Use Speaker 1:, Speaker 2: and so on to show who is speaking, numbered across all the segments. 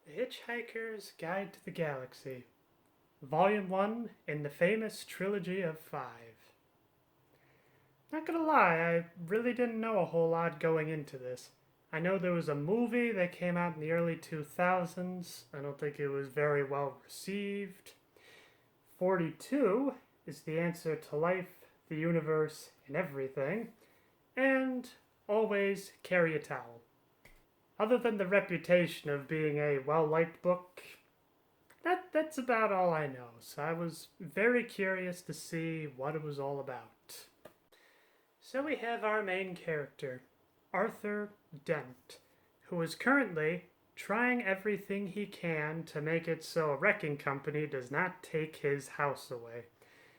Speaker 1: The Hitchhiker's Guide to the Galaxy, Volume 1 in the famous Trilogy of Five. Not gonna lie, I really didn't know a whole lot going into this. I know there was a movie that came out in the early 2000s. I don't think it was very well received. 42 is the answer to life, the universe, and everything. And always carry a towel. Other than the reputation of being a well-liked book, that's about all I know. So I was very curious to see what it was all about. So we have our main character, Arthur Dent, who is currently trying everything he can to make it so a wrecking company does not take his house away.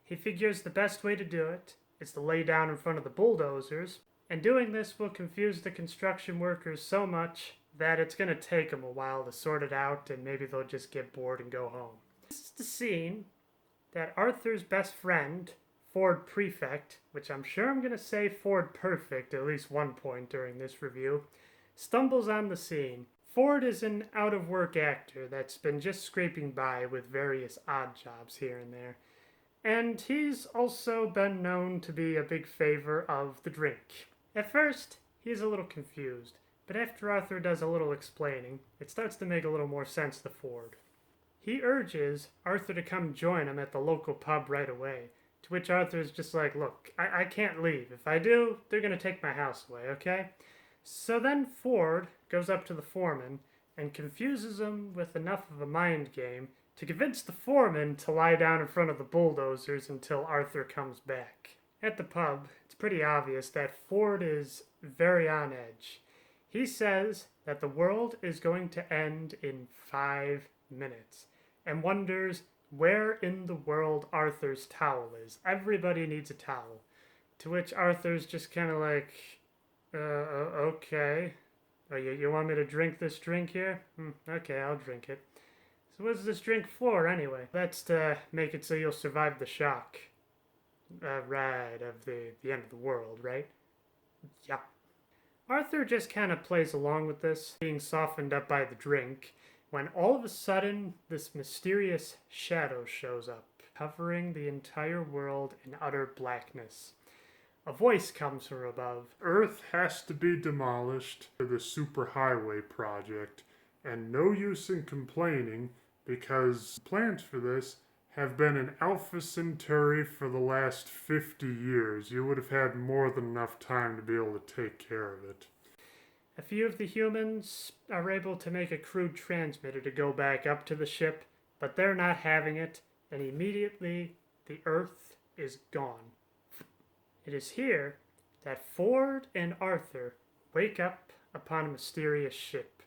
Speaker 1: He figures the best way to do it is to lay down in front of the bulldozers, and doing this will confuse the construction workers so much that it's going to take them a while to sort it out, and maybe they'll just get bored and go home. This is the scene that Arthur's best friend, Ford Prefect, which I'm sure I'm going to say Ford Perfect at least one point during this review, stumbles on the scene. Ford is an out-of-work actor that's been just scraping by with various odd jobs here and there. And he's also been known to be a big favor of the drink. At first, he's a little confused, but after Arthur does a little explaining, it starts to make a little more sense to Ford. He urges Arthur to come join him at the local pub right away, to which Arthur's just like, look, I can't leave. If I do, they're going to take my house away, okay? So then Ford goes up to the foreman and confuses him with enough of a mind game to convince the foreman to lie down in front of the bulldozers until Arthur comes back. At the pub, it's pretty obvious that Ford is very on edge. He says that the world is going to end in 5 minutes and wonders where in the world Arthur's towel is. Everybody needs a towel. To which Arthur's just kind of like, okay. Oh, you want me to drink this drink here? Okay, I'll drink it. So what's this drink for, anyway? That's to make it so you'll survive the shock. Right, of the end of the world, right? Yeah. Arthur just kind of plays along with this, being softened up by the drink, when all of a sudden, this mysterious shadow shows up, covering the entire world in utter blackness. A voice comes from above.
Speaker 2: Earth has to be demolished for the superhighway project, and no use in complaining because plans for this have been in Alpha Centauri for the last 50 years. You would have had more than enough time to be able to take care of it.
Speaker 1: A few of the humans are able to make a crude transmitter to go back up to the ship, but they're not having it, and immediately the Earth is gone. It is here that Ford and Arthur wake up upon a mysterious ship,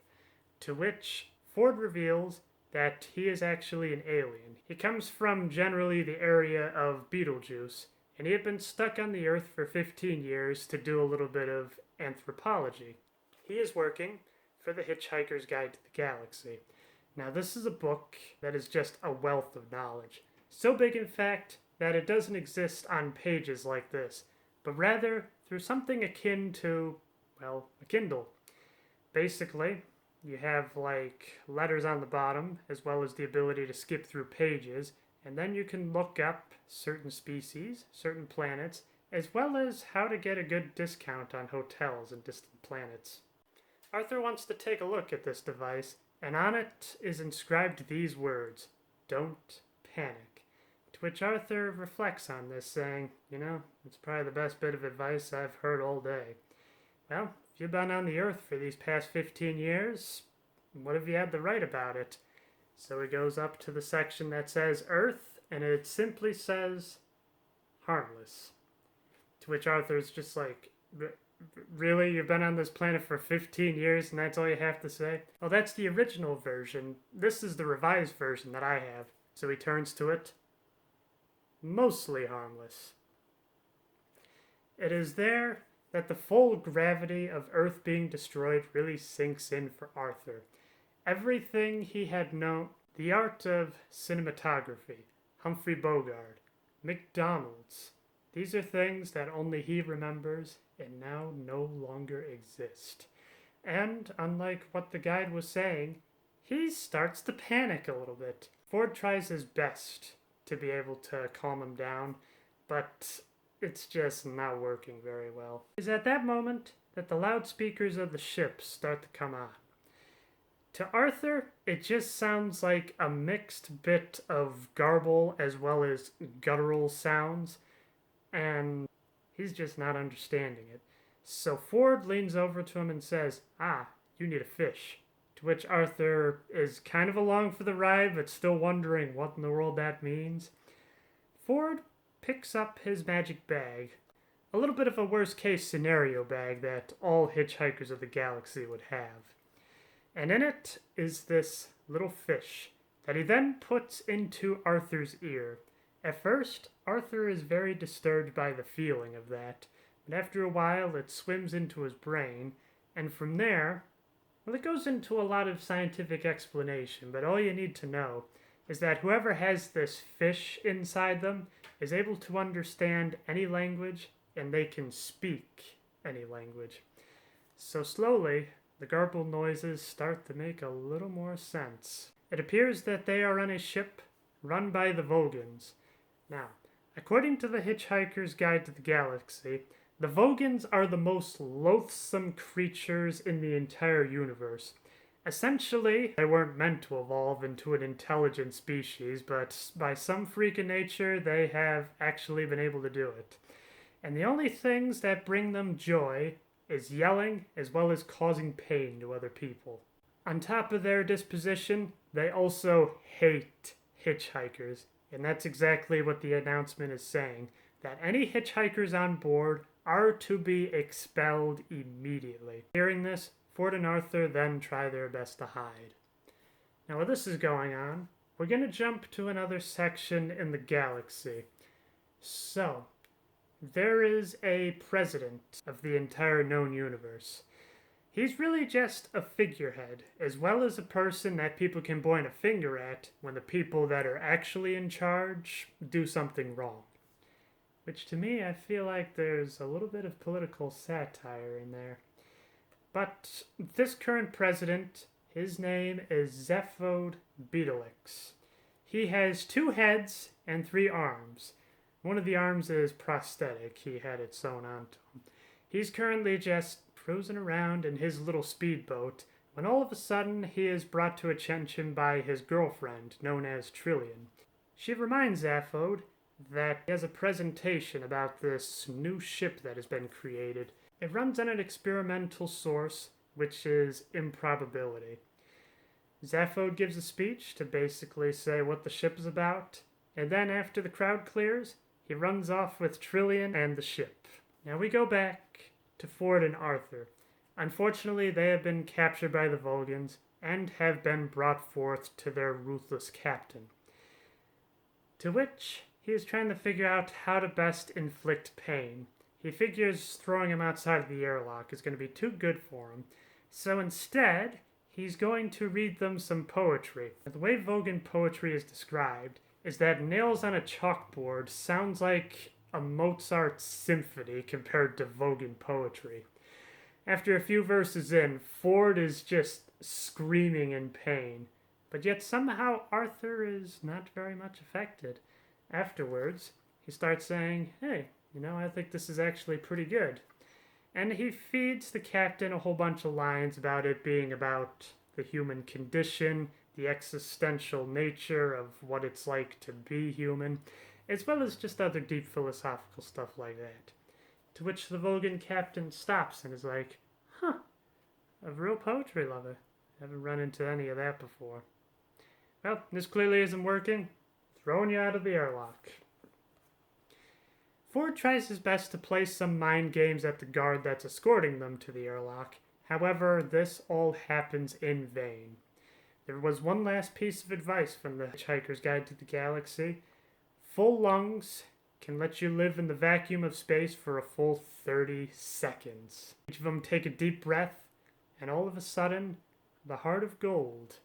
Speaker 1: to which Ford reveals that he is actually an alien. He comes from generally the area of Betelgeuse, and he had been stuck on the Earth for 15 years to do a little bit of anthropology. He is working for the Hitchhiker's Guide to the Galaxy. Now, this is a book that is just a wealth of knowledge. So big, in fact, that it doesn't exist on pages like this, but rather through something akin to, well, a Kindle. Basically, you have like letters on the bottom, as well as the ability to skip through pages, and then you can look up certain species, certain planets, as well as how to get a good discount on hotels and distant planets. Arthur wants to take a look at this device, and on it is inscribed these words, "Don't panic." To which Arthur reflects on this, saying, it's probably the best bit of advice I've heard all day. Well, if you've been on the Earth for these past 15 years, what have you had to write about it? So he goes up to the section that says Earth, and it simply says, harmless. To which Arthur's just like, really? You've been on this planet for 15 years and that's all you have to say? Well, that's the original version. This is the revised version that I have. So he turns to it. Mostly harmless. It is there that the full gravity of Earth being destroyed really sinks in for Arthur. Everything he had known, the art of cinematography, Humphrey Bogart, McDonald's, these are things that only he remembers and now no longer exist. And, unlike what the guide was saying, he starts to panic a little bit. Ford tries his best to be able to calm him down, but it's just not working very well. It's at that moment that the loudspeakers of the ship start to come on. To Arthur, it just sounds like a mixed bit of garble as well as guttural sounds, and he's just not understanding it. So Ford leans over to him and says, "Ah, you need a fish." To which Arthur is kind of along for the ride, but still wondering what in the world that means. Ford picks up his magic bag, a little bit of a worst case scenario bag that all hitchhikers of the galaxy would have. And in it is this little fish that he then puts into Arthur's ear. At first, Arthur is very disturbed by the feeling of that, but after a while it swims into his brain, and from there, well, it goes into a lot of scientific explanation, but all you need to know is that whoever has this fish inside them is able to understand any language, and they can speak any language. So slowly, the garbled noises start to make a little more sense. It appears that they are on a ship run by the Vogons. Now, according to the Hitchhiker's Guide to the Galaxy, the Vogons are the most loathsome creatures in the entire universe. Essentially, they weren't meant to evolve into an intelligent species, but by some freak of nature, they have actually been able to do it. And the only things that bring them joy is yelling as well as causing pain to other people. On top of their disposition, they also hate hitchhikers, and that's exactly what the announcement is saying, that any hitchhikers on board are to be expelled immediately. Hearing this, Ford and Arthur then try their best to hide. Now, while this is going on, we're going to jump to another section in the galaxy. So, there is a president of the entire known universe. He's really just a figurehead, as well as a person that people can point a finger at when the people that are actually in charge do something wrong. Which to me, I feel like there's a little bit of political satire in there. But this current president, his name is Zephod Beetlix. He has 2 heads and 3 arms. One of the arms is prosthetic. He had it sewn onto him. He's currently just cruising around in his little speedboat when all of a sudden he is brought to attention by his girlfriend, known as Trillian. She reminds Zephod that he has a presentation about this new ship that has been created. It runs on an experimental source, which is improbability. Zephod gives a speech to basically say what the ship is about, and then after the crowd clears, he runs off with Trillian and the ship. Now we go back to Ford and Arthur. Unfortunately, they have been captured by the Vogons and have been brought forth to their ruthless captain. To which he is trying to figure out how to best inflict pain. He figures throwing him outside of the airlock is going to be too good for him. So instead, he's going to read them some poetry. The way Vogan poetry is described is that nails on a chalkboard sounds like a Mozart symphony compared to Vogan poetry. After a few verses in, Ford is just screaming in pain, but yet somehow Arthur is not very much affected. Afterwards, he starts saying, "Hey, I think this is actually pretty good." And he feeds the captain a whole bunch of lines about it being about the human condition, the existential nature of what it's like to be human, as well as just other deep philosophical stuff like that. To which the Vogan captain stops and is like, "Huh, a real poetry lover. Haven't run into any of that before. Well, this clearly isn't working. Throwing you out of the airlock." Ford tries his best to play some mind games at the guard that's escorting them to the airlock. However, this all happens in vain. There was one last piece of advice from the Hitchhiker's Guide to the Galaxy. Full lungs can let you live in the vacuum of space for a full 30 seconds. Each of them take a deep breath, and all of a sudden, the heart of gold,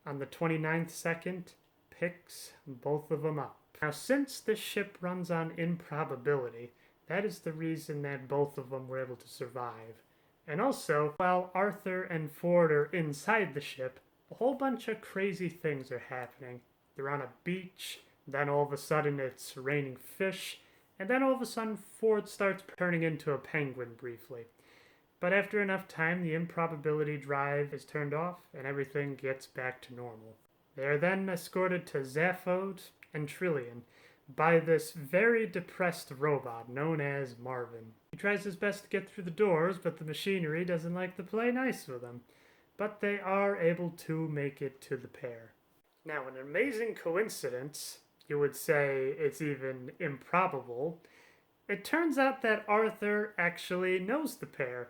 Speaker 1: on the 29th second, picks both of them up. Now, since this ship runs on improbability, that is the reason that both of them were able to survive. And also, while Arthur and Ford are inside the ship, a whole bunch of crazy things are happening. They're on a beach, then all of a sudden it's raining fish, and then all of a sudden Ford starts turning into a penguin briefly. But after enough time, the improbability drive is turned off and everything gets back to normal. They are then escorted to Zaphod and Trillian by this very depressed robot known as Marvin. He tries his best to get through the doors, but the machinery doesn't like to play nice with him. But they are able to make it to the pair. Now, an amazing coincidence, you would say it's even improbable, it turns out that Arthur actually knows the pair.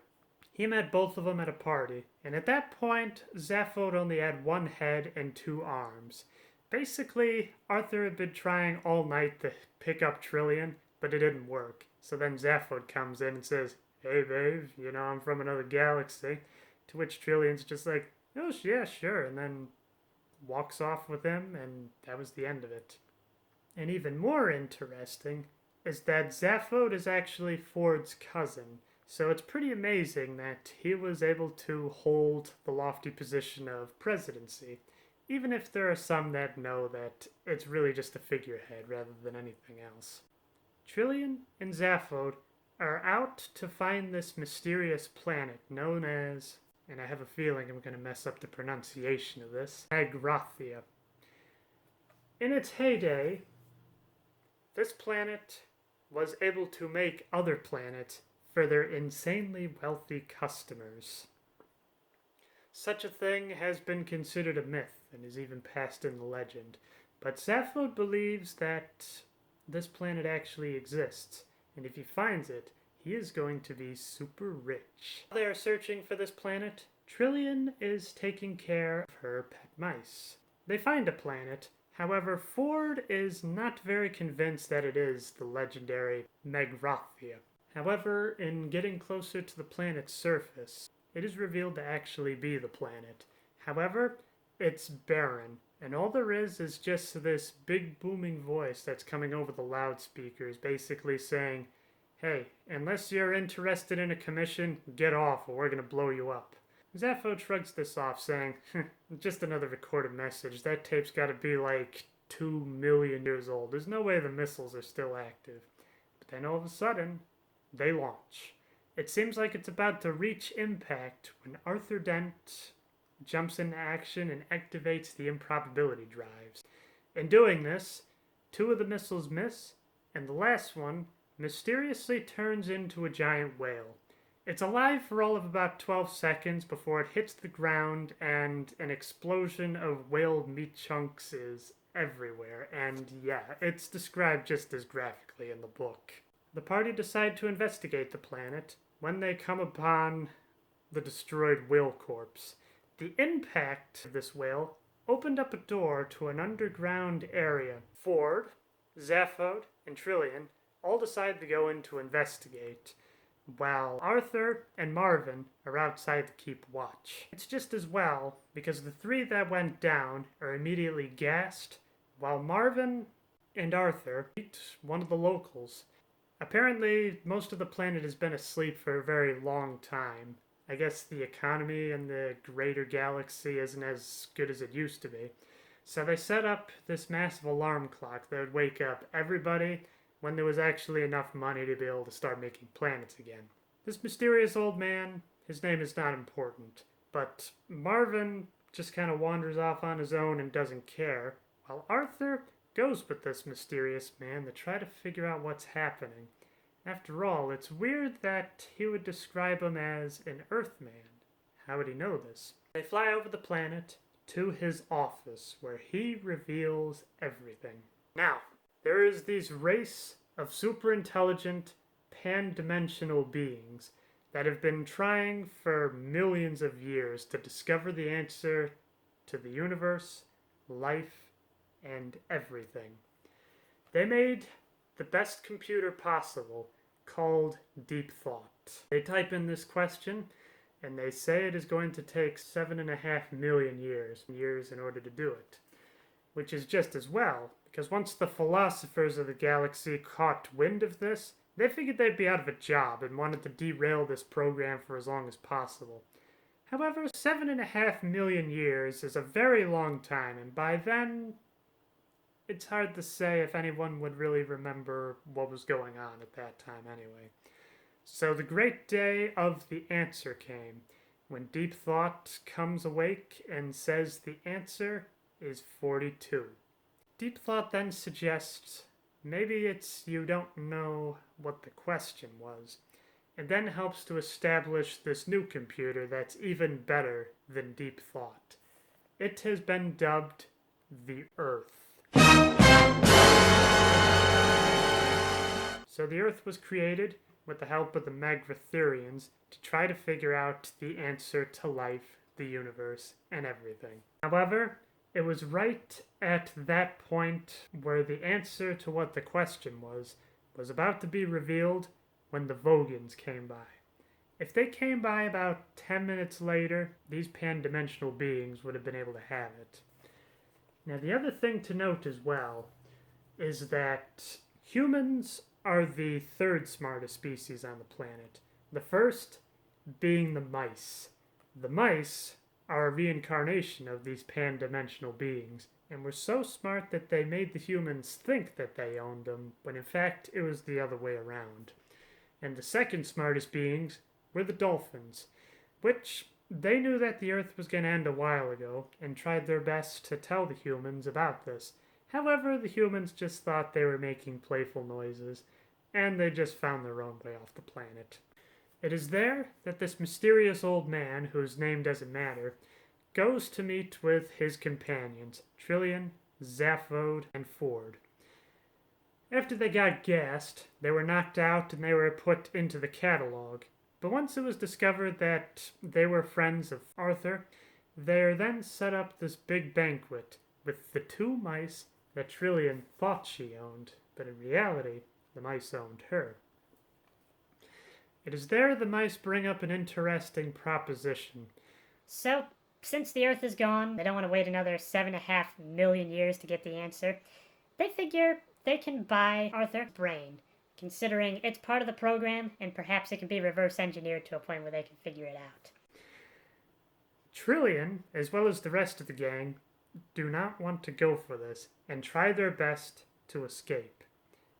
Speaker 1: He met both of them at a party, and at that point, Zaphod only had one head and two arms. Basically, Arthur had been trying all night to pick up Trillian, but it didn't work. So then Zaphod comes in and says, "Hey babe, you know I'm from another galaxy." To which Trillian's just like, "Oh yeah, sure," and then walks off with him, and that was the end of it. And even more interesting is that Zaphod is actually Ford's cousin. So it's pretty amazing that he was able to hold the lofty position of presidency, even if there are some that know that it's really just a figurehead rather than anything else. Trillian and Zaphod are out to find this mysterious planet known as, and I have a feeling I'm going to mess up the pronunciation of this, Agrathia. In its heyday, this planet was able to make other planets for their insanely wealthy customers. Such a thing has been considered a myth and is even passed in the legend, but Zaphod believes that this planet actually exists, and if he finds it, he is going to be super rich. While they are searching for this planet, Trillian is taking care of her pet mice. They find a planet, however, Ford is not very convinced that it is the legendary Megrathia. However, in getting closer to the planet's surface, it is revealed to actually be the planet. However, it's barren, and all there is just this big booming voice that's coming over the loudspeakers, basically saying, "Hey, unless you're interested in a commission, get off or we're gonna blow you up." Zaphod shrugs this off, saying, "Just another recorded message. That tape's gotta be like 2 million years old. There's no way the missiles are still active." But then all of a sudden, they launch. It seems like it's about to reach impact when Arthur Dent jumps into action and activates the improbability drives. In doing this, 2 of the missiles miss, and the last one mysteriously turns into a giant whale. It's alive for all of about 12 seconds before it hits the ground, and an explosion of whale meat chunks is everywhere. And yeah, it's described just as graphically in the book. The party decide to investigate the planet when they come upon the destroyed whale corpse. The impact of this whale opened up a door to an underground area. Ford, Zaphod, and Trillian all decide to go in to investigate, while Arthur and Marvin are outside to keep watch. It's just as well, because the 3 that went down are immediately gassed, while Marvin and Arthur meet one of the locals. Apparently, most of the planet has been asleep for a very long time. I guess the economy in the greater galaxy isn't as good as it used to be. So they set up this massive alarm clock that would wake up everybody when there was actually enough money to be able to start making planets again. This mysterious old man, his name is not important, but Marvin just kind of wanders off on his own and doesn't care, while Arthur goes with this mysterious man to try to figure out what's happening. After all, it's weird that he would describe him as an Earthman. How would he know this? They fly over the planet to his office, where he reveals everything. Now, there is this race of super intelligent, pan-dimensional beings that have been trying for millions of years to discover the answer to the universe, life, and everything. They made the best computer possible, called Deep Thought. They type in this question, and they say it is going to take 7.5 million years in order to do it. Which is just as well, because once the philosophers of the galaxy caught wind of this, they figured they'd be out of a job and wanted to derail this program for as long as possible. However, 7.5 million years is a very long time, and by then, it's hard to say if anyone would really remember what was going on at that time anyway. So the great day of the answer came, when deep thought comes awake and says the answer is 42. Deep thought then suggests maybe it's you don't know what the question was, and then helps to establish this new computer that's even better than deep thought. It has been dubbed the Earth. So the Earth was created with the help of the Magvatherians to try to figure out the answer to life, the universe, and everything. However, it was right at that point where the answer to what the question was about to be revealed when the Vogons came by. If they came by about 10 minutes later, these pan-dimensional beings would have been able to have it. Now, the other thing to note as well is that humans are the third smartest species on the planet. The first being the mice. The mice are a reincarnation of these pan-dimensional beings, and were so smart that they made the humans think that they owned them, when in fact it was the other way around. And the second smartest beings were the dolphins, which they knew that the Earth was going to end a while ago, and tried their best to tell the humans about this. However, the humans just thought they were making playful noises, and they just found their own way off the planet. It is there that this mysterious old man, whose name doesn't matter, goes to meet with his companions, Trillian, Zaphod, and Ford. After they got gassed, they were knocked out and they were put into the catalog. But once it was discovered that they were friends of Arthur, they then set up this big banquet with the two mice that Trillian thought she owned, but in reality, the mice owned her. It is there the mice bring up an interesting proposition.
Speaker 3: So, since the Earth is gone, they don't want to wait another 7.5 million years to get the answer. They figure they can buy Arthur's brain, considering it's part of the program, and perhaps it can be reverse engineered to a point where they can figure it out.
Speaker 1: Trillian, as well as the rest of the gang, do not want to go for this, and try their best to escape.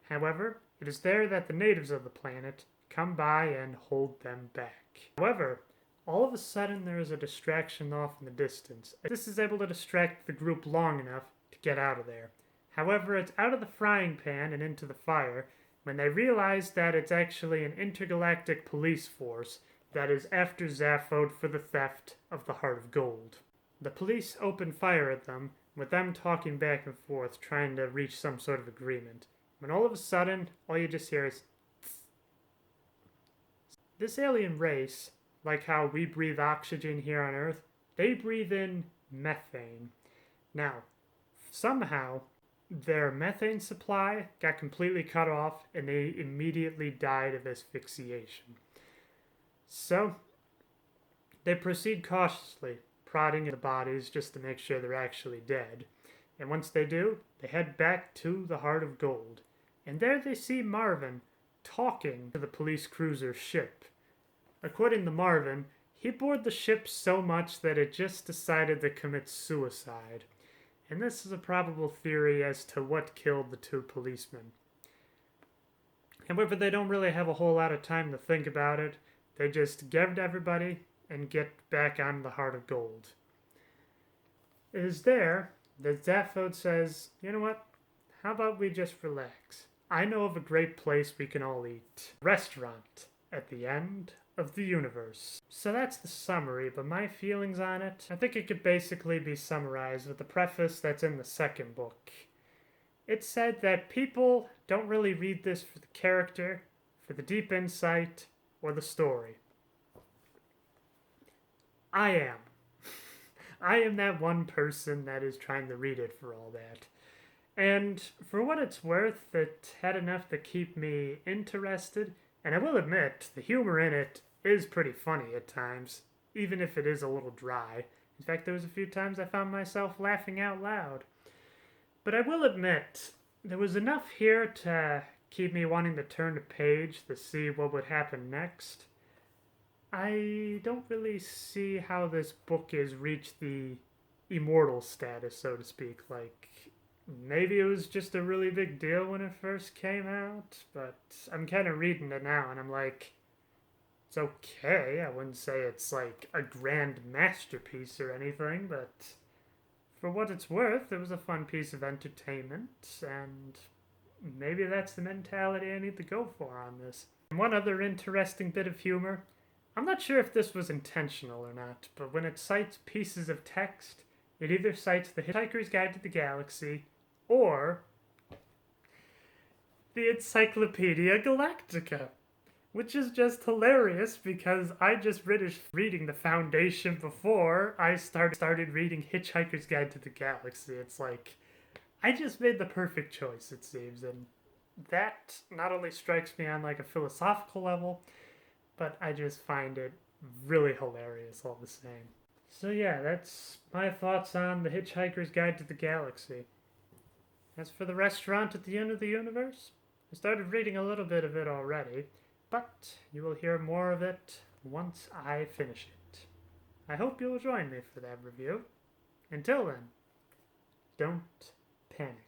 Speaker 1: However, it is there that the natives of the planet come by and hold them back. However, all of a sudden there is a distraction off in the distance. This is able to distract the group long enough to get out of there. However, it's out of the frying pan and into the fire when they realize that it's actually an intergalactic police force that is after Zaphod for the theft of the Heart of Gold. The police open fire at them, with them talking back and forth, trying to reach some sort of agreement. When all of a sudden, all you just hear is tss. This alien race, like how we breathe oxygen here on Earth, they breathe in methane. Now, somehow, their methane supply got completely cut off and they immediately died of asphyxiation. So, they proceed cautiously, prodding the bodies just to make sure they're actually dead. And once they do, they head back to the Heart of Gold. And there they see Marvin talking to the police cruiser ship. According to Marvin, he bored the ship so much that it just decided to commit suicide. And this is a probable theory as to what killed the two policemen. However, they don't really have a whole lot of time to think about it. They just get everybody and get back on the Heart of Gold. It is there that Zaphod says, you know what? How about we just relax? I know of a great place we can all eat. Restaurant at the end of the universe. So that's the summary, but my feelings on it, I think it could basically be summarized with the preface that's in the second book. It said that people don't really read this for the character, for the deep insight, or the story. I am. I am that one person that is trying to read it for all that. And for what it's worth, it had enough to keep me interested. And I will admit, the humor in it is pretty funny at times, even if it is a little dry. In fact, there was a few times I found myself laughing out loud. But I will admit, there was enough here to keep me wanting to turn the page to see what would happen next. I don't really see how this book has reached the immortal status, so to speak. Like, maybe it was just a really big deal when it first came out, but I'm kind of reading it now and I'm like, it's okay. I wouldn't say it's like a grand masterpiece or anything, but for what it's worth, it was a fun piece of entertainment, and maybe that's the mentality I need to go for on this. And one other interesting bit of humor, I'm not sure if this was intentional or not, but when it cites pieces of text, it either cites the Hitchhiker's Guide to the Galaxy or the Encyclopedia Galactica, which is just hilarious because I just finished reading the Foundation before I started reading Hitchhiker's Guide to the Galaxy. It's like, I just made the perfect choice, it seems, and that not only strikes me on like a philosophical level, but I just find it really hilarious all the same. So yeah, that's my thoughts on the Hitchhiker's Guide to the Galaxy. As for the restaurant at the end of the universe, I started reading a little bit of it already, but you will hear more of it once I finish it. I hope you'll join me for that review. Until then, don't panic.